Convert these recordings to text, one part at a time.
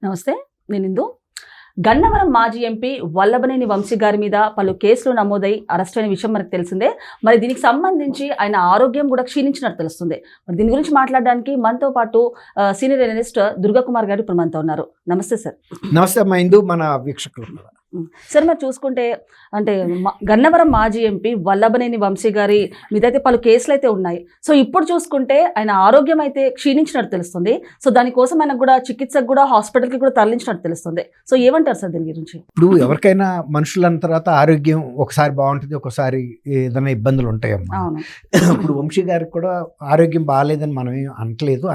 నమస్తే, నేను ఇందు. గన్నవరం మాజీ ఎంపీ వల్లభనేని వంశీ గారి మీద పలు కేసులు నమోదై అరెస్ట్ అయిన విషయం మనకు తెలిసిందే. మరి దీనికి సంబంధించి ఆయన ఆరోగ్యం కూడా క్షీణించినట్టు తెలుస్తుంది. మరి దీని గురించి మాట్లాడడానికి మనతో పాటు సీనియర్ జర్నలిస్ట్ దుర్గా కుమార్ గారు ఇప్పుడు మనతో ఉన్నారు. నమస్తే సార్. నమస్తే అమ్మా ఇందు, మన వీక్షకులు. సార్, మరి చూసుకుంటే అంటే గన్నవరం మాజీ ఎంపీ వల్లభనేని వంశీ గారి మీద అయితే పలు కేసులు అయితే ఉన్నాయి. సో ఇప్పుడు చూసుకుంటే ఆయన ఆరోగ్యం అయితే క్షీణించినట్టు తెలుస్తుంది. సో దానికోసం ఆయనకు కూడా చికిత్సకు కూడా హాస్పిటల్కి కూడా తరలించినట్టు తెలుస్తుంది. సో ఏమంటారు సార్ దీని గురించి? ఇప్పుడు ఎవరికైనా మనుషులన్న తర్వాత ఆరోగ్యం ఒకసారి బాగుంటుంది, ఒకసారి ఏదైనా ఇబ్బందులు ఉంటాయమ్మా. ఇప్పుడు వంశీ గారికి కూడా ఆరోగ్యం బాగాలేదని మనం ఏం అనట్లేదు,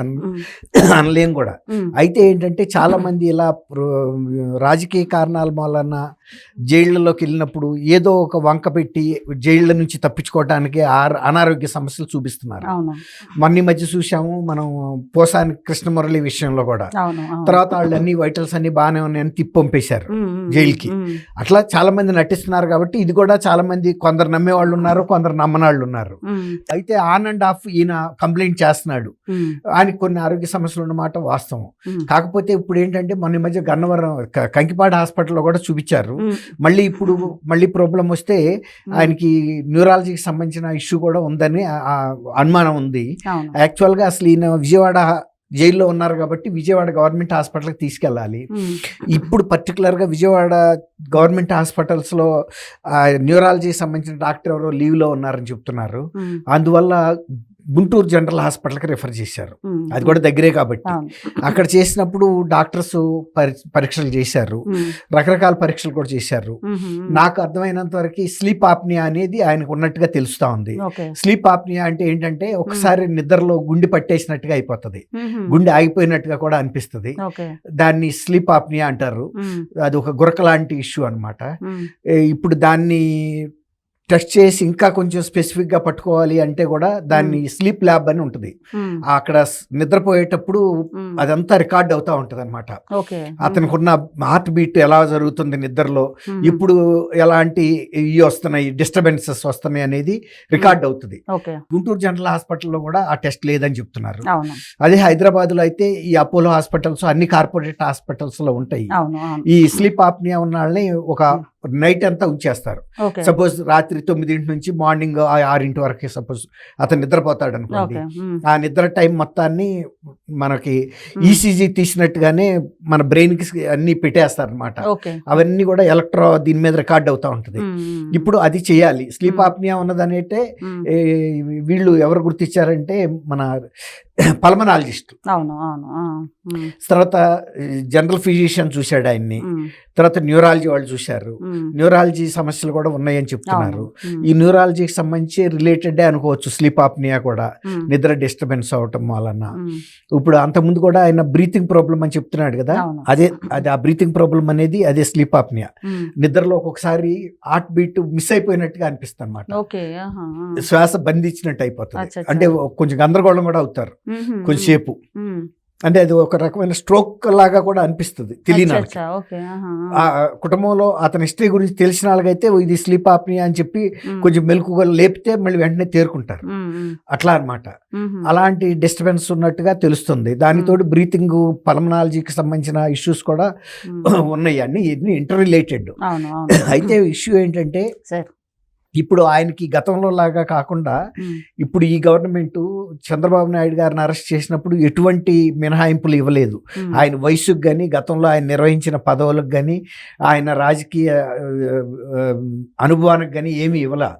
అనలేం కూడా. అయితే ఏంటంటే చాలా మంది ఇలా రాజకీయ కారణాల వలన జైళ్లలోకి వెళ్ళినప్పుడు ఏదో ఒక వంక పెట్టి జైళ్ల నుంచి తప్పించుకోవడానికి అనారోగ్య సమస్యలు చూపిస్తున్నారు. మొన్న మధ్య చూసాము మనం పోసాని కృష్ణమురళి విషయంలో కూడా. తర్వాత వాళ్ళు అన్ని వైటల్స్ అన్ని బాగానే ఉన్నాయని తిప్పంపేశారు జైలుకి. అట్లా చాలా మంది నటిస్తున్నారు. కాబట్టి ఇది కూడా చాలా మంది, కొందరు నమ్మేవాళ్ళు ఉన్నారు, కొందరు నమ్మనాళ్ళు ఉన్నారు. అయితే ఆన్ అండ్ ఆఫ్ ఈయన కంప్లైంట్ చేస్తున్నాడు. ఆయనకి కొన్ని ఆరోగ్య సమస్యలు ఉన్నమాట వాస్తవం. కాకపోతే ఇప్పుడు ఏంటంటే మొన్న మధ్య గన్నవరం కంకిపాడు హాస్పిటల్లో కూడా చూపించారు. మళ్ళీ ప్రాబ్లం వస్తే ఆయనకి న్యూరాలజీకి సంబంధించిన ఇష్యూ కూడా ఉందని అనుమానం ఉంది. యాక్చువల్గా అసలు ఈయన విజయవాడ జైల్లో ఉన్నారు కాబట్టి విజయవాడ గవర్నమెంట్ హాస్పిటల్కి తీసుకెళ్ళాలి. ఇప్పుడు పర్టికులర్గా విజయవాడ గవర్నమెంట్ హాస్పిటల్స్లో న్యూరాలజీకి సంబంధించిన డాక్టర్ ఎవరో లీవ్లో ఉన్నారని చెప్తున్నారు. అందువల్ల గుంటూరు జనరల్ హాస్పిటల్కి రిఫర్ చేశారు. అది కూడా దగ్గరే కాబట్టి అక్కడ చేసినప్పుడు డాక్టర్స్ పరీక్షలు చేశారు, రకరకాల పరీక్షలు కూడా చేశారు. నాకు అర్థమైనంత వరకు స్లీప్ ఆప్నియా అనేది ఆయనకు ఉన్నట్టుగా తెలుస్తా ఉంది. స్లీప్ ఆప్నియా అంటే ఏంటంటే ఒకసారి నిద్రలో గుండె పట్టేసినట్టుగా అయిపోతుంది, గుండె ఆగిపోయినట్టుగా కూడా అనిపిస్తుంది. దాన్ని స్లీప్ ఆప్నియా అంటారు. అది ఒక గురక లాంటి ఇష్యూ అనమాట. ఇప్పుడు దాన్ని టెస్ట్ చేసి ఇంకా కొంచెం స్పెసిఫిక్గా పట్టుకోవాలి అంటే కూడా దాన్ని స్లీప్ ల్యాబ్ అని ఉంటుంది. అక్కడ నిద్రపోయేటప్పుడు అదంతా రికార్డ్ అవుతా ఉంటుంది అనమాట. అతనికి ఉన్న హార్ట్ బీట్ ఎలా జరుగుతుంది నిద్రలో, ఇప్పుడు ఎలాంటి ఇవి వస్తున్నాయి, డిస్టర్బెన్సెస్ వస్తున్నాయి అనేది రికార్డ్ అవుతుంది. గుంటూరు జనరల్ హాస్పిటల్లో కూడా ఆ టెస్ట్ లేదని చెప్తున్నారు. అదే హైదరాబాద్లో అయితే ఈ అపోలో హాస్పిటల్స్, అన్ని కార్పొరేట్ హాస్పిటల్స్ లో ఉంటాయి. ఈ స్లీప్ ఆప్నియా ఉన్న వాళ్ళని ఒక నైట్ అంతా ఉంచేస్తారు. సపోజ్ రాత్రి 9 నుంచి మార్నింగ్ 6 వరకు సపోజ్ అతను నిద్రపోతాడు అనుకోండి. ఆ నిద్ర టైం మొత్తాన్ని మనకి ఈసీజీ తీసినట్టుగానే మన బ్రెయిన్ కి అన్ని పెట్టేస్తారు అనమాట. అవన్నీ కూడా ఎలక్ట్రో దీని మీద రికార్డ్ అవుతా ఉంటుంది. ఇప్పుడు అది చేయాలి. స్లీప్ ఆప్నియా ఉన్నదనేటే వీళ్ళు ఎవరు గుర్తించారంటే మన పల్మనాలజిస్ట్, తర్వాత జనరల్ ఫిజిషియన్ చూశాడు ఆయన్ని, తర్వాత న్యూరాలజీ వాళ్ళు చూశారు. న్యూరాలజీ సమస్యలు కూడా ఉన్నాయని చెప్తున్నారు. ఈ న్యూరాలజీకి సంబంధించి రిలేటెడ్ అనుకోవచ్చు స్లీప్ ఆప్నియా కూడా, నిద్ర డిస్టర్బెన్స్ అవటం వలన. ఇప్పుడు అంతకుముందు కూడా ఆయన బ్రీతింగ్ ప్రాబ్లం అని చెప్తున్నాడు కదా, అదే ఆ బ్రీతింగ్ ప్రాబ్లం అనేది అదే స్లీప్ ఆప్నియా. నిద్రలో ఒక్కొక్కసారి హార్ట్ బీట్ మిస్ అయిపోయినట్టుగా అనిపిస్తుంది అనమాట, శ్వాస బంధించినట్టు అయిపోతుంది. అంటే కొంచెం గందరగోళం కూడా అవుతారు కొంచెంసేపు. అంటే అది ఒక రకమైన స్ట్రోక్ లాగా కూడా అనిపిస్తుంది తెలియని కుటుంబంలో. అతని హిస్టరీ గురించి తెలిసిన వాళ్ళకైతే ఇది స్లీప్ ఆప్నియా అని చెప్పి కొంచెం మెలకుగా లేపితే మళ్ళీ వెంటనే తేరుకుంటారు. అట్లా అనమాట. అలాంటి డిస్టర్బెన్స్ ఉన్నట్టుగా తెలుస్తుంది. దానితోటి బ్రీతింగ్, పల్మనాలజీకి సంబంధించిన ఇష్యూస్ కూడా ఉన్నాయి. అన్ని ఇంటర్ రిలేటెడ్. అయితే ఇష్యూ ఏంటంటే ఇప్పుడు ఆయనకి గతంలో లాగా కాకుండా ఇప్పుడు ఈ గవర్నమెంట్ చంద్రబాబు నాయుడు గారిని అరెస్ట్ చేసినప్పుడు ఎటువంటి మినహాయింపులు ఇవ్వలేదు. ఆయన వయసుకు కానీ, గతంలో ఆయన నిర్వహించిన పదవులకు కానీ, ఆయన రాజకీయ అనుభవానికి కానీ ఏమీ ఇవ్వలే.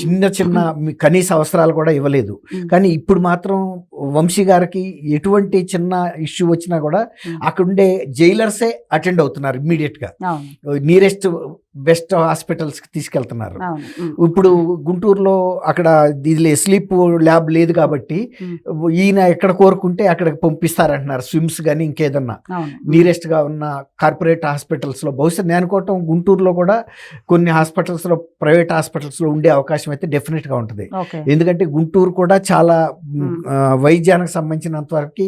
చిన్న చిన్న కనీస అవసరాలు కూడా ఇవ్వలేదు. కానీ ఇప్పుడు మాత్రం వంశీ గారికి ఎటువంటి చిన్న ఇష్యూ వచ్చినా కూడా అక్కడుండే జైలర్సే అటెండ్ అవుతున్నారు ఇమ్మీడియట్ గా. నియరెస్ట్ బెస్ట్ హాస్పిటల్స్ కి తీసుకెళ్తున్నారు. ఇప్పుడు గుంటూరులో అక్కడ ఇది స్లీప్ ల్యాబ్ లేదు కాబట్టి ఈయన ఎక్కడ కోరుకుంటే అక్కడికి పంపిస్తారంటున్నారు. స్విమ్స్ కానీ ఇంకేదన్నా నియరెస్ట్ గా ఉన్న కార్పొరేట్ హాస్పిటల్స్ లో. బహుశా నేను అనుకోవటం గుంటూరులో కూడా కొన్ని హాస్పిటల్స్ లో, ప్రైవేట్ హాస్పిటల్స్ లో ఉండే అవకాశం అయితే డెఫినెట్ గా ఉంటుంది. ఎందుకంటే గుంటూరు కూడా చాలా వైద్యానికి సంబంధించినంత వరకు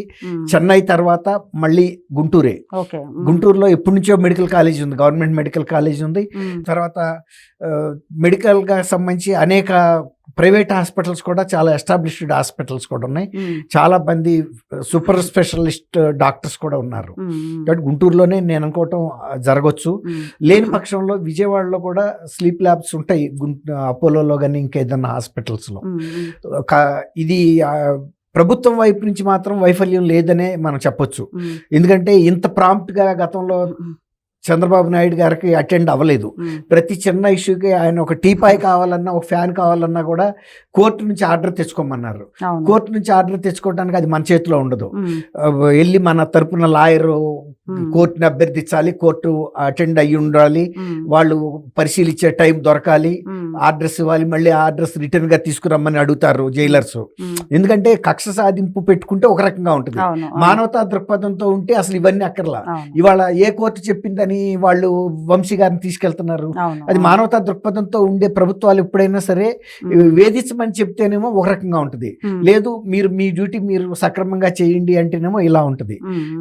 చెన్నై తర్వాత మళ్ళీ గుంటూరే. గుంటూరులో ఎప్పటి నుంచో మెడికల్ కాలేజ్ ఉంది, గవర్నమెంట్ మెడికల్ కాలేజ్ ఉంది. తర్వాత మెడికల్ గా సంబంధించి అనేక ప్రైవేట్ హాస్పిటల్స్ కూడా చాలా ఎస్టాబ్లిష్డ్ హాస్పిటల్స్ కూడా ఉన్నాయి. చాలా మంది సూపర్ స్పెషలిస్ట్ డాక్టర్స్ కూడా ఉన్నారు. కాబట్టి గుంటూరులోనే నేను అనుకోవటం జరగవచ్చు. లేని పక్షంలో విజయవాడలో కూడా స్లీప్ ల్యాబ్స్ ఉంటాయి, అపోలోలో కానీ ఇంకేదన్నా హాస్పిటల్స్లో. ఇది ప్రభుత్వం వైపు నుంచి మాత్రం వైఫల్యం లేదనే మనం చెప్పొచ్చు. ఎందుకంటే ఇంత ప్రాంప్ట్గా గతంలో చంద్రబాబు నాయుడు గారికి అటెండ్ అవ్వలేదు. ప్రతి చిన్న ఇష్యూకి ఆయన ఒక టీపాయ్ కావాలన్నా, ఒక ఫ్యాన్ కావాలన్నా కూడా కోర్టు నుంచి ఆర్డర్ తెచ్చుకోమన్నారు. కోర్టు నుంచి ఆర్డర్ తెచ్చుకోవడానికి అది మన చేతిలో ఉండదు. వెళ్ళి మన తరపున లాయరు కోర్టుని అభ్యర్థించాలి, కోర్టు అటెండ్ అయ్యి ఉండాలి, వాళ్ళు పరిశీలించే టైం దొరకాలి, అడ్రస్ ఇవ్వాలి, మళ్ళీ ఆ అడ్రస్ రిటర్న్ గా తీసుకురమ్మని అడుగుతారు జైలర్స్. ఎందుకంటే కక్ష సాధింపు పెట్టుకుంటే ఒక రకంగా ఉంటుంది, మానవతా దృక్పథంతో ఉంటే అసలు ఇవన్నీ అక్కర్లా. ఇవాళ ఏ కోర్టు చెప్పిందని వాళ్ళు వంశీ గారిని తీసుకెళ్తున్నారు. అది మానవతా దృక్పథంతో ఉండే ప్రభుత్వాలు ఎప్పుడైనా సరే వేధించమని చెప్తేనేమో ఒక రకంగా ఉంటుంది, లేదు మీరు మీ డ్యూటీ మీరు సక్రమంగా చేయండి అంటేనేమో ఇలా ఉంటుంది.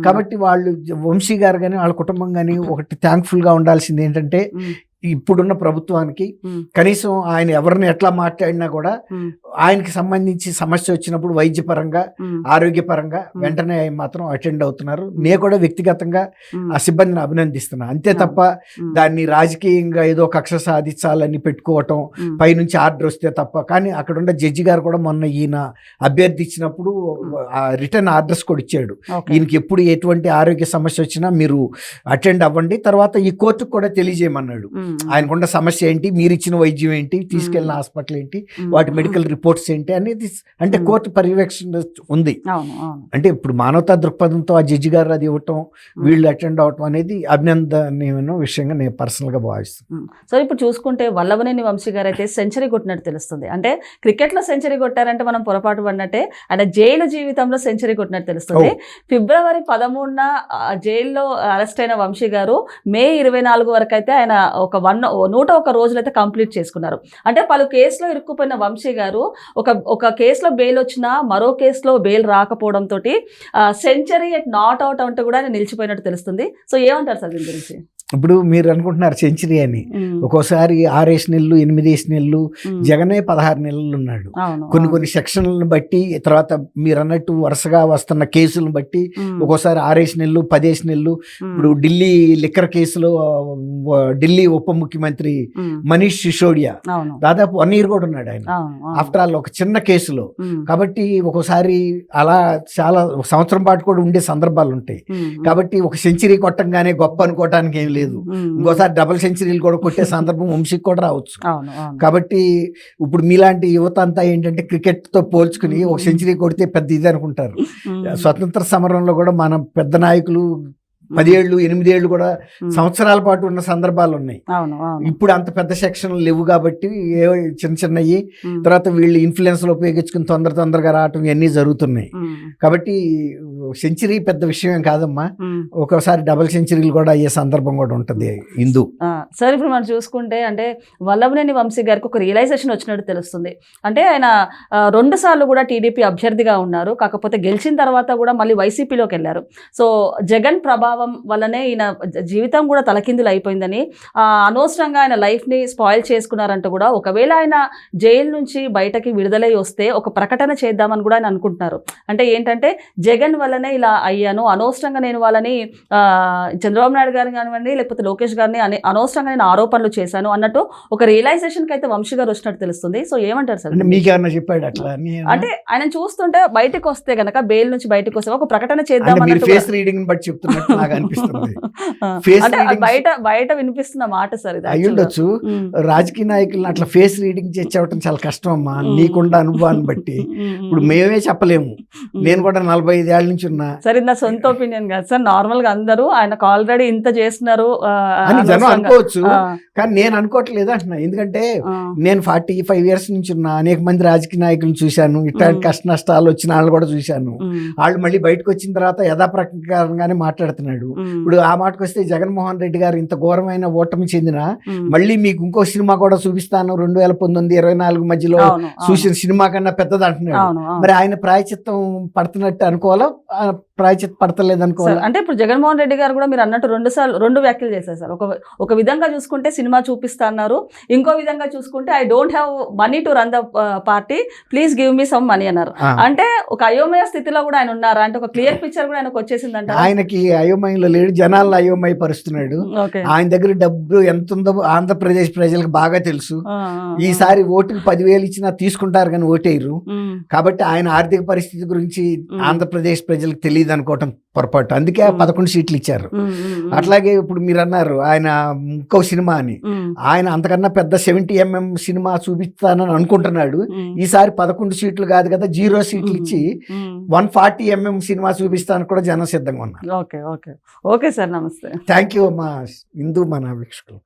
కాబట్టి వాళ్ళు వంశీ గారు కానీ వాళ్ళ కుటుంబం కానీ ఒకటి థ్యాంక్ఫుల్ గా ఉండాల్సింది ఏంటంటే, ఇప్పుడున్న ప్రభుత్వానికి కనీసం ఆయన ఎవరిని ఎట్లా మాట్లాడినా కూడా ఆయనకి సంబంధించి సమస్య వచ్చినప్పుడు వైద్యపరంగా, ఆరోగ్యపరంగా వెంటనే మాత్రం అటెండ్ అవుతున్నారు. నేను కూడా వ్యక్తిగతంగా ఆ సిబ్బందిని అభినందిస్తున్నా. అంతే తప్ప దాన్ని రాజకీయంగా ఏదో కక్ష సాధించాలని పెట్టుకోవటం, పైనుంచి ఆర్డర్ వస్తే తప్ప. కానీ అక్కడ ఉన్న జడ్జి గారు కూడా మొన్న ఈయన అభ్యర్థించినప్పుడు ఆ రిటర్న్ ఆర్డర్స్ కూడా ఇచ్చాడు. ఈయనకి ఎప్పుడు ఎటువంటి ఆరోగ్య సమస్య వచ్చినా మీరు అటెండ్ అవ్వండి, తర్వాత ఈ కోర్టుకు కూడా తెలియజేయమన్నాడు. ఆయనకున్న సమస్య ఏంటి, మీరు ఇచ్చిన వైద్యం ఏంటి, తీసుకెళ్లిన హాస్పిటల్ ఏంటి, వాటి మెడికల్ రిపోర్ట్స్ ఏంటి అనేది అంటే కోర్టు పర్యవేక్షణ ఉంది. అంటే ఇప్పుడు మానవతా దృక్పథంతో ఆ జడ్జి గారు అది ఇవ్వటం, వీళ్ళు అటెండ్ అవటం అనేది అభినందనీయమైన విషయంగా నేను పర్సనల్ గా భావిస్తున్నాను. సో ఇప్పుడు చూసుకుంటే వల్లభనేని వంశీ గారు అయితే సెంచరీ కొట్టినట్టు తెలుస్తుంది. అంటే క్రికెట్ లో సెంచరీ కొట్టారంటే మనం పొరపాటు పడినట్టే, ఆయన జైలు జీవితంలో సెంచరీ కొట్టినట్టు తెలుస్తుంది. ఫిబ్రవరి 13న జైల్లో అరెస్ట్ అయిన వంశీ గారు మే 24 వరకు అయితే ఆయన ఒక 101 రోజులైతే కంప్లీట్ చేసుకున్నారు. అంటే పలు కేసులో ఇరుక్కుపోయిన వంశీ గారు ఒక కేసులో బెయిల్ వచ్చినా మరో కేసులో బెయిల్ రాకపోవడంతో సెంచరీ ఎట్ నాట్ అవుట్ అంటే కూడా ఆయన నిలిచిపోయినట్టు తెలుస్తుంది. సో ఏమంటారు సార్ దీని గురించి? ఇప్పుడు మీరు అనుకుంటున్నారు సెంచరీ అని, ఒక్కోసారి 6 నెలలు 8 నెలలు, జగనే 16 నెలలు ఉన్నాడు. కొన్ని సెక్షన్లను బట్టి, తర్వాత మీరు అన్నట్టు వరుసగా వస్తున్న కేసులను బట్టి ఒక్కోసారి 6 నెలలు 10 నెలలు. ఇప్పుడు ఢిల్లీ లిక్కర్ కేసులో ఢిల్లీ ఉప ముఖ్యమంత్రి మనీష్ సిసోడియా దాదాపు 1 year కూడా ఉన్నాడు ఆయన, ఆఫ్టర్ ఆల్ ఒక చిన్న కేసులో. కాబట్టి ఒక్కోసారి అలా చాలా సంవత్సరం పాటు కూడా ఉండే సందర్భాలు ఉంటాయి. కాబట్టి ఒక సెంచరీ కొట్టంగానే గొప్ప అనుకోవటానికి ఏం లేదు, ఇంకోసారి డబుల్ సెంచరీలు కూడా కొట్టే సందర్భం వంశీకి కూడా రావచ్చు. కాబట్టి ఇప్పుడు మీలాంటి యువత అంతా ఏంటంటే క్రికెట్ తో పోల్చుకుని ఒక సెంచరీ కొడితే పెద్ద ఇది అనుకుంటారు. స్వతంత్ర సమరంలో కూడా మన పెద్ద నాయకులు 10 ఏళ్ళు 8 ఏళ్ళు కూడా సంవత్సరాల పాటు ఉన్న సందర్భాలు ఉన్నాయి. ఇప్పుడు అంత పెద్ద సెక్షన్లు లేవు కాబట్టి చిన్నవి, తర్వాత వీళ్ళు ఇన్ఫ్లుయెన్స్ లో ఉపయోగించుకుని తొందరగా రావటం ఇవన్నీ జరుగుతున్నాయి. కాబట్టి సెంచరీ పెద్ద విషయం కాదమ్మా, ఒకసారి డబుల్ సెంచరీలు కూడా అయ్యే సందర్భం కూడా ఉంటుంది హిందూ. సరే ఇప్పుడు మనం చూసుకుంటే అంటే వల్లభనేని వంశీ గారికి ఒక రియలైజేషన్ వచ్చినట్టు తెలుస్తుంది. అంటే ఆయన 2 సార్లు కూడా టీడీపీ అభ్యర్థిగా ఉన్నారు, కాకపోతే గెలిచిన తర్వాత కూడా మళ్ళీ వైసీపీలోకి వెళ్ళారు. సో జగన్ ప్రభావం వల్లనే ఈయన జీవితం కూడా తలకిందులు అయిపోయిందని, అనవసరంగా ఆయన లైఫ్ని స్పాయిల్ చేసుకున్నారంటూ కూడా, ఒకవేళ ఆయన జైలు నుంచి బయటకి విడుదలై వస్తే ఒక ప్రకటన చేద్దామని కూడా ఆయన అనుకుంటున్నారు. అంటే ఏంటంటే జగన్ వల్లనే ఇలా అయ్యాను, అనవసరంగా నేను వాళ్ళని చంద్రబాబు నాయుడు గారిని కానివ్వండి లేకపోతే లోకేష్ గారిని అనవసరంగా నేను ఆరోపణలు చేశాను అన్నట్టు ఒక రియలైజేషన్కి అయితే వంశీ గారు వచ్చినట్టు తెలుస్తుంది. సో ఏమంటారు సార్? మీకేమన్నా చెప్పాడు అట్లా? అంటే ఆయన చూస్తుంటే బయటకు వస్తే గనక, బెయిల్ నుంచి బయటకు వస్తే ఒక ప్రకటన చేద్దాం ఫేస్ రీడింగ్ బట్టి చెప్తున్నట్టు నాకు అనిపిస్తుంది. బయట వినిపిస్తున్న మాట సార్ ఇది. అయ్యుండొచ్చు, రాజకీయ నాయకులను అట్లా ఫేస్ రీడింగ్ చేసేవటం చాలా కష్టం అమ్మా, నీకుండా అనుభవాన్ని బట్టి. ఇప్పుడు మేమే చెప్పలేము, నేను కూడా 45 ఏళ్ళ నుంచి ఉన్నా. సరే నా సొంత ఒపీనియన్ కాదు సార్, నార్మల్ గా అందరూ ఆయనకు ఆల్రెడీ ఇంత చేస్తున్నారు అని జనం అనుకోవచ్చు, కానీ నేను అనుకోవట్లేదు అంటున్నా. ఎందుకంటే నేను 45 years నుంచి ఉన్నా, అనేక మంది రాజకీయ నాయకులను చూశాను, ఇట్లాంటి కష్ట నష్టాలు వచ్చిన వాళ్ళు కూడా చూశాను. వాళ్ళు మళ్ళీ బయటకు వచ్చిన తర్వాత యథాప్రకారంగానే మాట్లాడుతున్నాడు. ఇప్పుడు ఆ మాటకు వస్తే జగన్మోహన్ రెడ్డి గారు ఇంత ఘోరమైన ఓటమి చెందిన మళ్ళీ మీకు ఇంకో సినిమా కూడా చూపిస్తాను 2019-24 మధ్యలో చూసిన సినిమా కన్నా పెద్దది అంటున్నాడు. మరి ఆయన ప్రాయచిత్తం పడుతున్నట్టు అనుకోవాలా ప్రాయచిత్ పడతలేదు అనుకోవాలి. అంటే ఇప్పుడు జగన్మోహన్ రెడ్డి గారు కూడా మీరు అన్నట్టు రెండు వ్యాఖ్యలు చేశారు సార్. ఒక విధంగా చూసుకుంటే సినిమా చూపిస్తా అన్నారు, ఇంకో విధంగా చూసుకుంటే I don't have money to run the party, please give me some money అన్నారు. అంటే ఒక అయోమయ స్థితిలో కూడా ఆయన ఉన్నారు, అంటే ఒక క్లియర్ పిక్చర్ కూడా ఆయనకు వచ్చేసిందంట. ఆయనకి అయోమయంలో లేడు, జనాల్లో అయోమయ పరుస్తున్నాడు. ఆయన దగ్గర డబ్బు ఎంత ఉందో ఆంధ్రప్రదేశ్ ప్రజలకు బాగా తెలుసు. ఈసారి ఓటుకు 10,000 ఇచ్చినా తీసుకుంటారు కానీ ఓటేయరు. కాబట్టి ఆయన ఆర్థిక పరిస్థితి గురించి ఆంధ్రప్రదేశ్ ప్రజలకు తెలియదు అనుకోవటం పొరపాటు. అందుకే 11 సీట్లు ఇచ్చారు. అట్లాగే ఇప్పుడు మీరు అన్నారు ఆయన ఇంకో సినిమా అని, ఆయన అంతకన్నా పెద్ద 70mm సినిమా చూపిస్తానని అనుకుంటున్నాడు. ఈసారి 11 సీట్లు కాదు కదా, 0 సీట్లు ఇచ్చి 140mm సినిమా చూపిస్తానికి కూడా జనం సిద్ధంగా ఉన్నారు. ఓకే ఓకే ఓకే సార్, నమస్తే. థ్యాంక్ యూ మా హిందూ మన వీక్షకులు.